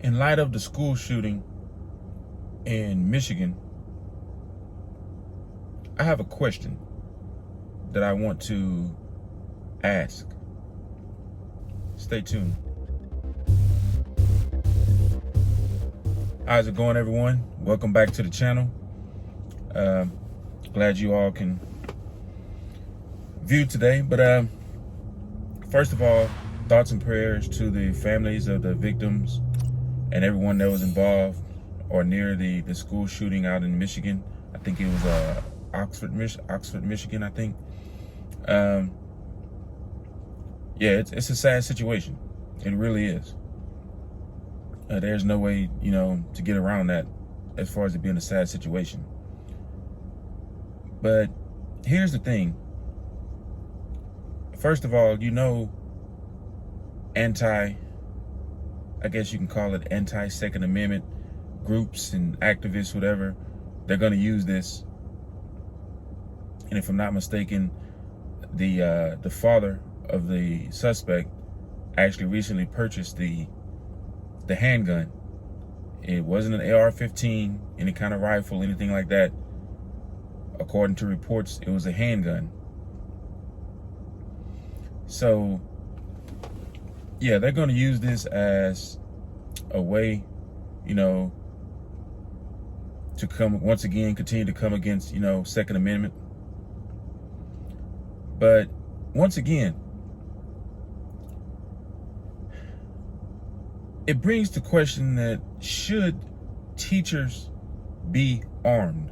In light of the school shooting in Michigan, I have a question that I want to ask. Stay tuned. How's it going, everyone? Welcome back to the channel. Glad you all can view today. But first of all, thoughts and prayers to the families of the victims and everyone that was involved or near the school shooting out in Michigan. I think it was Oxford, Michigan, I think. Yeah, it's a sad situation. It really is. There's no way, to get around that as far as it being a sad situation. But here's the thing. First of all, I guess you can call it anti-Second Amendment groups and activists, whatever, they're going to use this. And if I'm not mistaken, the father of the suspect actually recently purchased the handgun. It wasn't an AR-15, any kind of rifle, anything like that. According to reports, it was a handgun. So, yeah, they're going to use this as a way, to continue to come against, Second Amendment. But once again, it brings the question that should teachers be armed?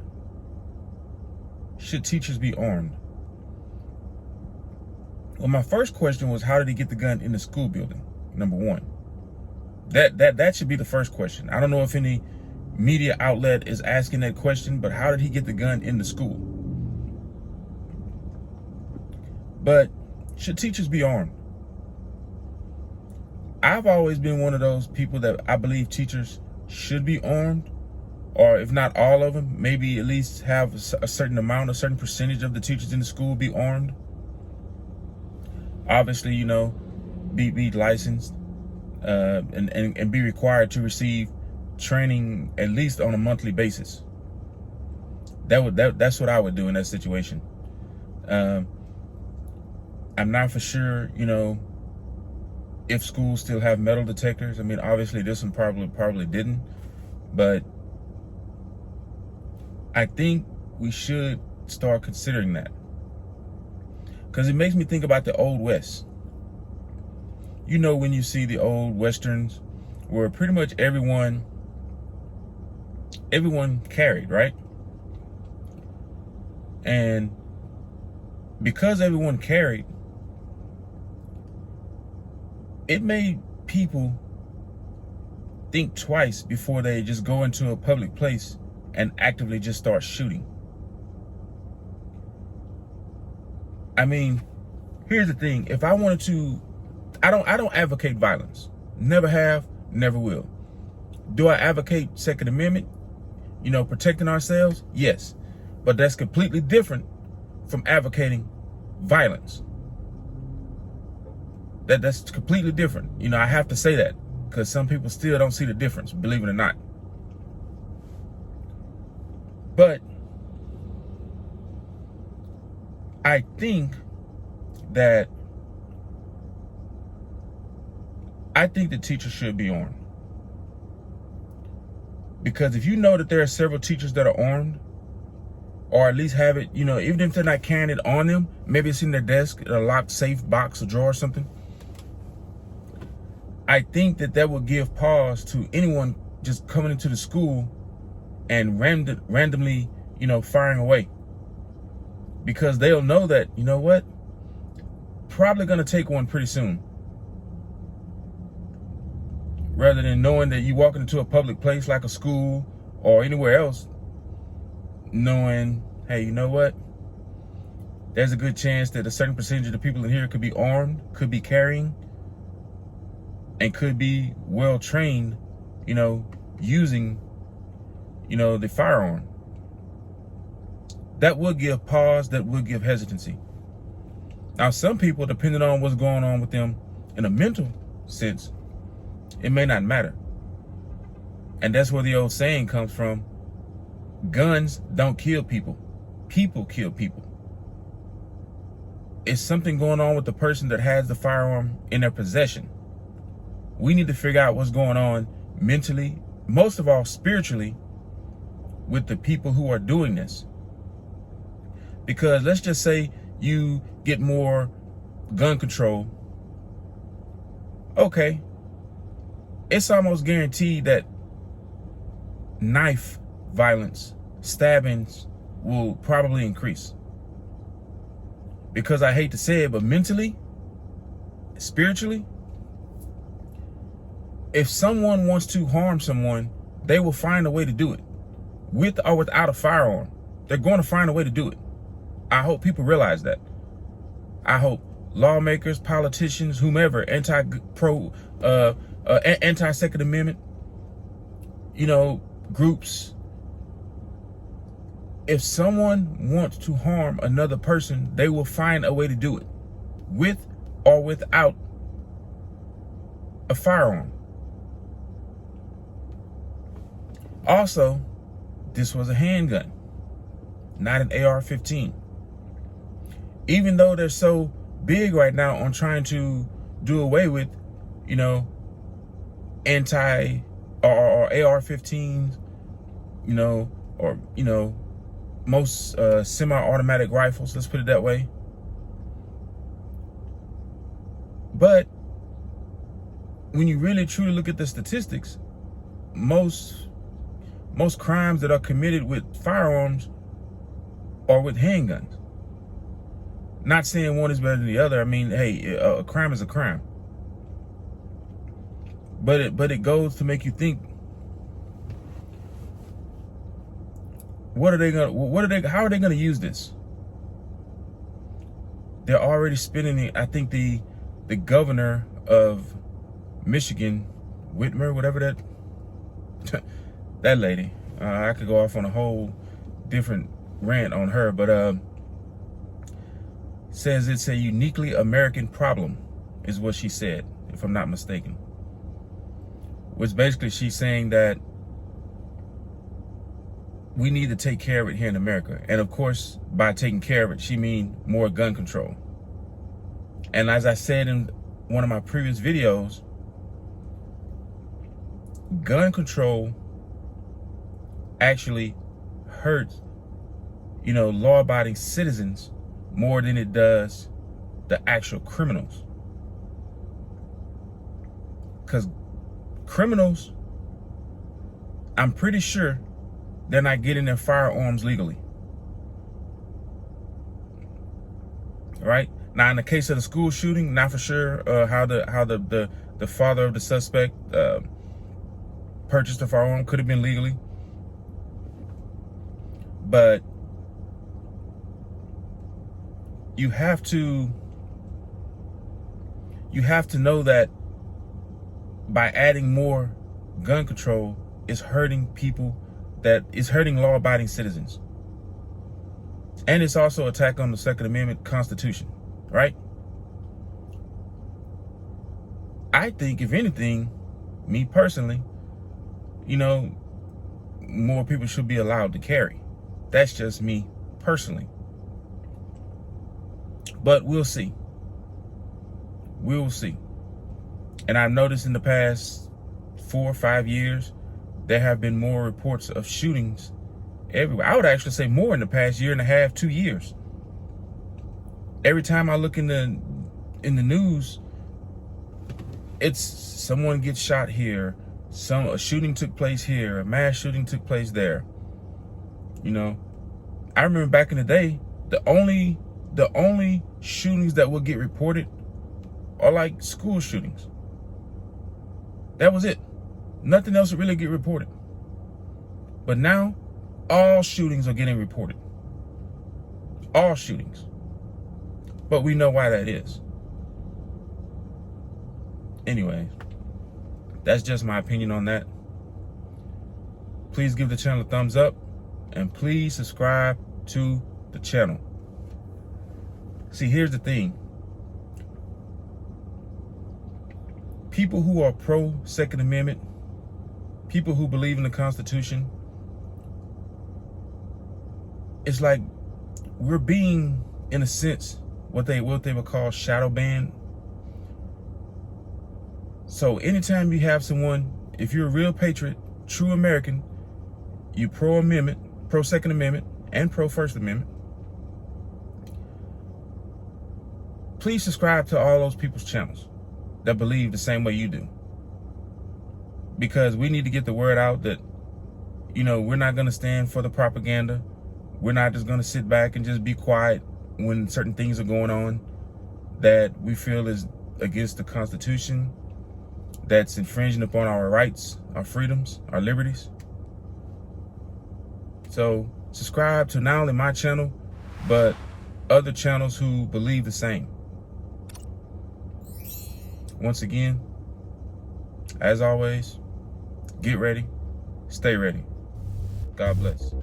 Should teachers be armed? Well, my first question was, how did he get the gun in the school building? Number one. That should be the first question. I don't know if any media outlet is asking that question, but how did he get the gun in the school? But should teachers be armed? I've always been one of those people that I believe teachers should be armed, or if not all of them, maybe at least have a certain percentage of the teachers in the school be armed. Obviously, be licensed and be required to receive training at least on a monthly basis. That's what I would do in that situation. I'm not for sure, if schools still have metal detectors. I mean, obviously this one probably didn't, but I think we should start considering that, because it makes me think about the Old West. When you see the old Westerns where pretty much everyone carried, right? And because everyone carried, it made people think twice before they just go into a public place and actively just start shooting. I mean, here's the thing. If I wanted to, I don't advocate violence. Never have, never will. Do I advocate Second Amendment? Protecting ourselves? Yes. But that's completely different from advocating violence. That's completely different. I have to say that because some people still don't see the difference, believe it or not. But I think that the teachers should be armed. Because if you know that there are several teachers that are armed, or at least have it, even if they're not carrying it on them, maybe it's in their desk, a locked safe box, a drawer or something. I think that will give pause to anyone just coming into the school and randomly, firing away. Because they'll know that, probably gonna take one pretty soon. Rather than knowing that you walking into a public place like a school or anywhere else, knowing, hey, there's a good chance that a certain percentage of the people in here could be armed, could be carrying, and could be well trained, using, the firearm. That would give pause, that would give hesitancy. Now, some people, depending on what's going on with them in a mental sense, it may not matter. And that's where the old saying comes from. Guns don't kill people. People kill people. It's something going on with the person that has the firearm in their possession. We need to figure out what's going on mentally, most of all spiritually, with the people who are doing this. Because let's just say you get more gun control. Okay. It's almost guaranteed that knife violence, stabbings will probably increase. Because I hate to say it, but mentally, spiritually, if someone wants to harm someone, they will find a way to do it. With or without a firearm, they're going to find a way to do it. I hope people realize that. I hope lawmakers, politicians, whomever, anti-Second Amendment, groups. If someone wants to harm another person, they will find a way to do it, with or without a firearm. Also, this was a handgun, not an AR-15. Even though they're so big right now on trying to do away with, anti or AR-15s, most semi-automatic rifles, let's put it that way. But when you really truly look at the statistics, most crimes that are committed with firearms are with handguns. Not saying one is better than the other. I mean, hey, a crime is a crime. But it goes to make you think, how are they gonna use this? They're already spending it. I think the governor of Michigan, Whitmer, whatever that lady, I could go off on a whole different rant on her, but says it's a uniquely American problem, is what she said, if I'm not mistaken. Which basically she's saying that we need to take care of it here in America. And of course, by taking care of it, she means more gun control. And as I said in one of my previous videos, gun control actually hurts, law-abiding citizens more than it does the actual criminals. Because criminals, I'm pretty sure they're not getting their firearms legally. Right? Now, in the case of the school shooting, not for sure how the father of the suspect purchased the firearm. Could have been legally. But you have to know that by adding more gun control is hurting people, that is hurting law-abiding citizens. And it's also an attack on the Second Amendment Constitution, right? I think, if anything, me personally, more people should be allowed to carry. That's just me personally. But we'll see. We will see. And I've noticed in the past 4 or 5 years, there have been more reports of shootings everywhere. I would actually say more in the past year and a half, 2 years. Every time I look in the news, it's someone gets shot here, a shooting took place here, a mass shooting took place there. I remember back in the day, the only shootings that would get reported are like school shootings. That was it. Nothing else would really get reported. But now, all shootings are getting reported. All shootings. But we know why that is. Anyway, that's just my opinion on that. Please give the channel a thumbs up. And please subscribe to the channel. See, here's the thing. People who are pro Second Amendment, people who believe in the Constitution, it's like we're being, in a sense, what they would call shadow banned. So anytime you have someone, if you're a real patriot, true American, you pro-amendment, pro-Second Amendment, and pro-First Amendment, please subscribe to all those people's channels that believe the same way you do. Because we need to get the word out that, you know, we're not going to stand for the propaganda. We're not just going to sit back and just be quiet when certain things are going on that we feel is against the Constitution, that's infringing upon our rights, our freedoms, our liberties. So subscribe to not only my channel, but other channels who believe the same. Once again, as always, get ready, stay ready. God bless.